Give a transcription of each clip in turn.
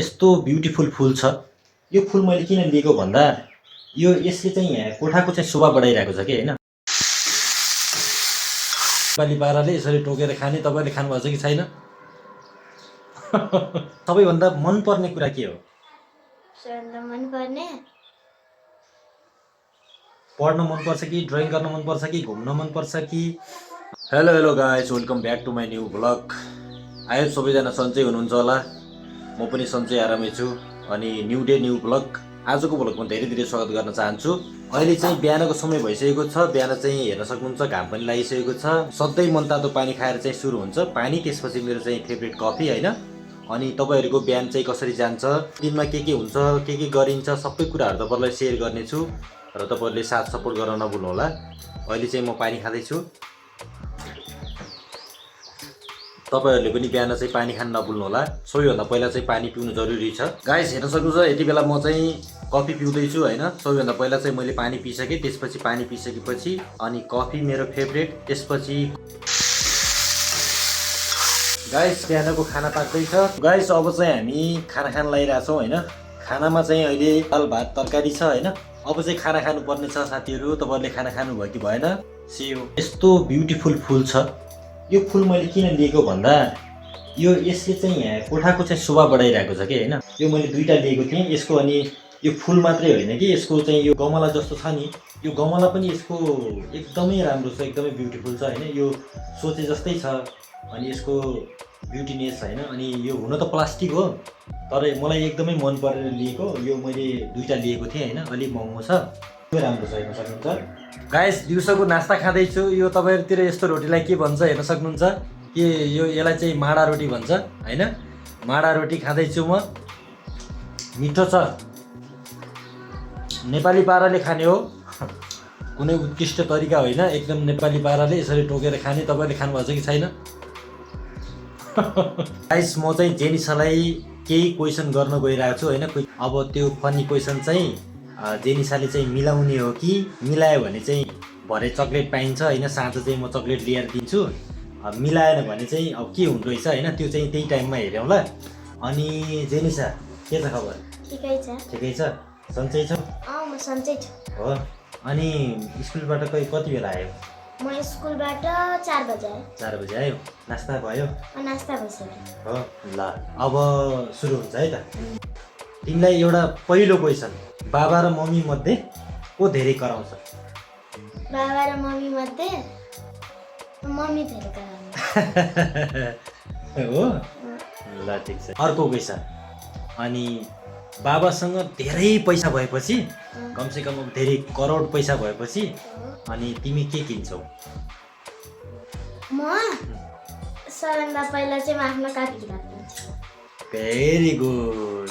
यस्तो ब्युटिफुल फुल छ। यो फुल मैले किन लिएको भन्दा यो यसले चाहिँ यहाँ कोठाको चाहिँ शोभा बढाइरहेको छ कि हैन। नेपाली पाराले यसरी टोकेर खाने तपाईले खानु भएको छ कि छैन? सबैभन्दा मन पर्ने कुरा के हो? सबैभन्दा मन पर्ने पढ्न मन पर्छ कि ड्राइङ गर्न मन पर्छ कि घुम्न मन पर्छ कि? Hello guys, welcome back to my new blog. आयो सबैजना सन्चै हुनुहुन्छ होला। म पनि सन्चै आरामै छु। अनि न्यू डे न्यू ब्लग। आजको ब्लगमा धेरै स्वागत गर्न चाहन्छु। अहिले चाहिँ बिहानको समय भइसकेको छ। बिहान चाहिँ हेर्न सक्नुहुन्छ घाम पनि लागिसकेको छ। सधैँ मनतातो पानी खाएर चाहिँ सुरु हुन्छ पानी, त्यसपछि मेरो चाहिँ फेभरेट कफी हैन। अनि तपाईहरुको बिहान चाहिँ कसरी जान्छ, दिनमा के हुन्छ, के गरिन्छ, सबै कुराहरु तपाईहरुलाई शेयर गर्नेछु र तपाईहरुले साथ सपोर्ट गर्न नभुल्नु होला। अहिले चाहिँ म पानी खाँदै छु। तपाईहरुले पनि बिहान चाहिँ पानी खान नभुल्नु होला। सबैभन्दा पहिला चाहिँ पानी पिउनु जरुरी छ। गाइस हेर्न सक्नुहुन्छ यति बेला म चाहिँ कफी पिउँदै छु हैन। सबैभन्दा पहिला चाहिँ मैले पानी पिसके, त्यसपछि पानी पिसकेपछि अनि कफी मेरो फेभरेट, त्यसपछि गाइस बिहानको खाना पाक्दै छ। गाइस अब चाहिँ हामी खाना खान लागिरहेका छौं हैन। खानामा चाहिँ अहिले दाल भात तरकारी छ हैन। अब चाहिँ खाना खानु पर्ने छ साथीहरु। तपाईहरुले खाना खानु भयो कि भएन? सियो। यस्तो ब्युटिफुल फुल छ। यो फुल मैले किन लिएको भन्दा यो यसले चाहिँ यहाँ कोठाको चाहिँ शोभा बढाइरहेको छ कि हैन। यो मैले दुईटा लिएको थिएँ। यसको अनि यो फुल मात्रै होइन कि यसको चाहिँ यो गमला जस्तो छ नि, यो गमला पनि यसको एकदमै राम्रो छ, एकदमै ब्युटिफुल छ हैन। यो सोचे जस्तै छ अनि यसको ब्युटिनेस हैन। अनि यो हुन त प्लास्टिक हो तर मलाई एकदमै मन परेर लिएको। यो मैले दुईटा लिएको थिएँ हैन। अलि महँगो छ, एकदमै राम्रो छ, हेर्न सक्नुहुन्छ। गाइस दिउँसोको नास्ता खाँदैछु। यो तपाईहरुतिर यस्तो रोटीलाई के भन्छ हेर्न सक्नुहुन्छ कि यसलाई चाहिँ माडा रोटी भन्छ हैन। माडा रोटी खाँदैछु म। मिठो छ, नेपाली पाराले खाने हो, कुनै उत्कृष्ट तरिका होइन, एकदम नेपाली पाराले यसरी टोकेर खाने। तपाईले खानु भएको छ कि छैन? गाइस म चाहिँ जेनिसालाई केही क्वेसन गर्न गइरहेको छु हैन। अब त्यो फनी क्वेसन चाहिँ जेनिसाले चाहिँ मिलाउने हो कि मिलायो भने चाहिँ भरे चक्लेट पाइन्छ हैन। साँझ चाहिँ म चक्लेट लिएर दिन्छु। मिलाएन भने चाहिँ अब के हुँदो रहेछ हैन, त्यो चाहिँ त्यही टाइममा हेर्यौँ ल। अनि जेनिसा के छ खबर? ठिकै छ। ठिकै छ, सन्चै छ? म सन्चै छु। हो। अनि स्कुलबाट कति बेला आयो? म स्कुलबाट 4 बजे आएँ। 4 बजे आयो। नास्ता भयो? नास्ता भइसक्यो। हो ल, अब सुरु हुन्छ है त। तिमीलाई एउटा पहिलो क्वेसन, बाबा र मम्मी मध्ये को धेरै कराउँछ? बाबा र मम्मी मध्ये मम्मी धेरै कराउँछ। हो ल, ठिक छ। अर्को क्वेसन, अनि बाबासँग धेरै पैसा भएपछि, कमसेकम धेरै करोड पैसा भएपछि अनि तिमी के किन्छौ? म सबैभन्दा पहिला चाहिँ म आफ्नो कपी किताब किन्छु। Very good.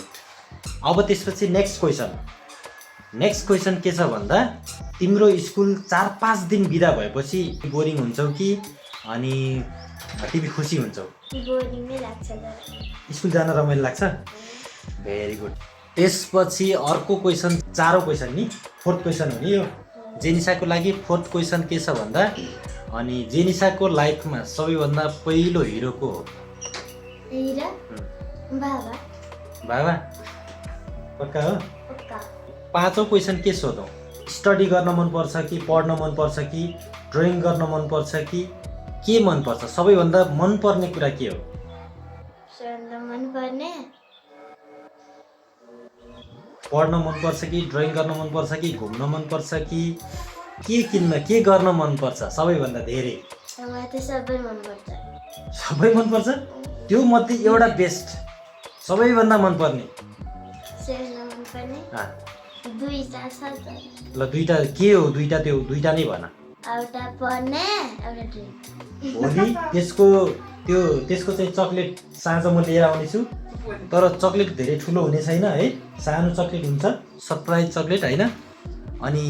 अब त्यसपछि नेक्स्ट क्वेसन के छ भन्दा तिम्रो स्कुल 4-5 दिन बिदा भएपछि बोरिङ हुन्छौ कि अनि तिमी खुसी हुन्छौ? बोरिङ नै लाग्छ। स्कुल जान रमाइलो लाग्छ। Very good. त्यसपछि अर्को क्वेसन, चारौँ क्वेसन नि, फोर्थ क्वेसन हो नि यो जेनिसाको लागि। फोर्थ क्वेसन के छ भन्दा अनि जेनिसाको लाइफमा सबैभन्दा पहिलो हिरो को हो? हिरो बाबा। बाबा पक्का हो? पक्का। पाँचौँ क्वेसन के सोधौँ? स्टडी गर्न मन पर्छ कि पढ्न मन पर्छ कि ड्राइङ गर्न मन पर्छ कि के मन पर्छ? सबैभन्दा मन पर्ने कुरा के हो? सबैभन्दा मन पर्ने पढ्न मन पर्छ कि ड्राइङ गर्न मन पर्छ कि घुम्न मन पर्छ कि के किन्न, के गर्न मन पर्छ सबैभन्दा धेरै? मलाई त सबै मन पर्छ। सबै मन पर्छ? त्यो मध्ये एउटा बेस्ट, सबैभन्दा मन पर्ने? सबैभन्दा मन पर्ने दुईटा छ। ल दुईटा के हो? दुईटा नै भन। एउटा पढ्ने, एउटा ड्रिङ। भोलि त्यसको चाहिँ चक्लेट साँझ म लिएर आउनेछु। तर चक्लेट धेरै ठुलो हुने छैन है, सानो चक्लेट हुन्छ, सरप्राइज चक्लेट हैन। अनि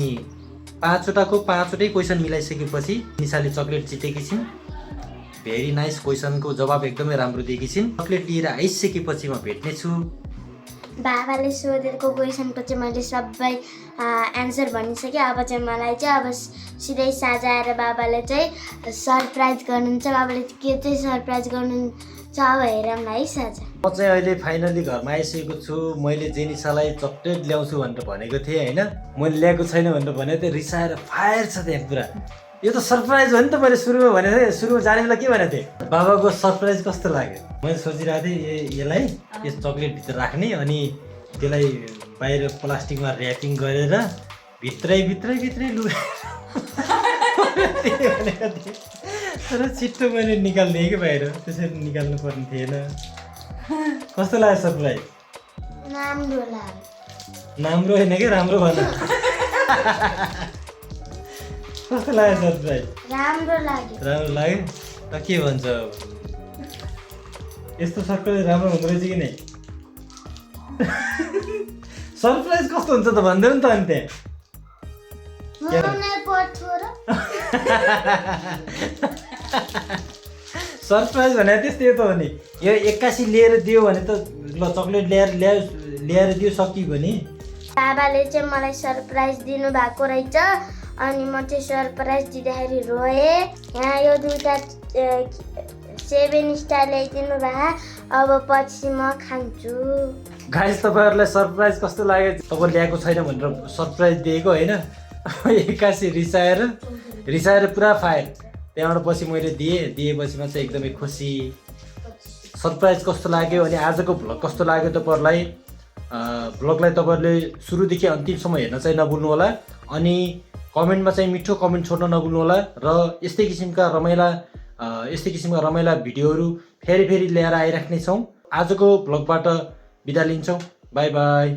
5वटाको 5वटै क्वेसन मिलाइसकेपछि निसाले चक्लेट जितेकी छिन्। भेरी नाइस, क्वेसनको जवाब एकदमै राम्रो दिएकी छिन्। चक्लेट लिएर आइसकेपछि म भेट्ने छु। बाबाले सोधेको क्वेसनको चाहिँ मैले सबै एन्सर भनिसकेँ। अब चाहिँ मलाई चाहिँ अब सिधै साँझ आएर बाबाले चाहिँ सरप्राइज गर्नुहुन्छ। बाबाले के चाहिँ सरप्राइज गर्नु छ अब हेरौँला है साझा। म चाहिँ अहिले फाइनली घरमा आइसकेको छु। मैले जेनिसालाई चक्लेट ल्याउँछु भनेर भनेको थिएँ होइन, मैले ल्याएको छैन भनेर भनेको थिएँ। रिसाएर फायर छ त्यहाँ पुरा। यो त सरप्राइज हो नि त। मैले सुरुमा भनेको थिएँ, सुरुमा जाने बेला के भनेको थिएँ, बाबाको सरप्राइज कस्तो लाग्यो। मैले सोचिरहेको थिएँ यसलाई यो चक्लेटभित्र राख्ने अनि त्यसलाई बाहिर प्लास्टिकमा ऱ्यापिङ गरेर भित्रै लुगा भनेको थिएँ। तर छिट्टो मैले निकालिदिएँ कि बाहिर, त्यसरी निकाल्नु पर्ने थिएन। कस्तो लाग्यो सरप्राइज? राम्रो लाग्यो। राम्रो होइन कि राम्रो भन। कस्तो लाग्यो सरप्राइज? राम्रो लाग्यो। राम्रो लाग्यो? त के भन्छ अब, यस्तो सरप्राइज राम्रो हुँदो रहेछ कि नै? सरप्राइज कस्तो हुन्छ त भनिदेऊ नि त अनि त्यहाँ। मनाउनै पर्थ्यो र। सरप्राइज भने त्यस्तै हो त हो नि। यो 81 लिएर दियो भने त ल चक्लेट ल्याएर दियो सकियो नि। बाबाले चाहिँ मलाई सरप्राइज दिनुभएको रहेछ अनि म चाहिँ सरप्राइज दिँदाखेरि रोएँ। यहाँ यो दुईवटा 7 स्टार ल्याइदिनु भए अब पछि म खान्छु। गाइस तपाईँहरूलाई सरप्राइज कस्तो लाग्यो? तपाईँ ल्याएको छैन भनेर सरप्राइज दिएको होइन, 81 रिसाएर पुरा फायर। त्यहाँबाट पछि मैले दिएपछिमा चाहिँ एकदमै खुसी। सरप्राइज कस्तो लाग्यो अनि आजको भ्लग कस्तो लाग्यो तपाईँहरूलाई? भ्लगलाई तपाईँहरूले सुरुदेखि अन्तिमसम्म हेर्न चाहिँ नभुल्नु होला अनि कमेन्टमा चाहिँ मिठो कमेन्ट छोड्न नभुल्नु होला। र यस्तै किसिमका रमाइला भिडियोहरू फेरि ल्याएर आइराख्नेछौँ। आजको भ्लगबाट बिदा लिन्छौँ। By by.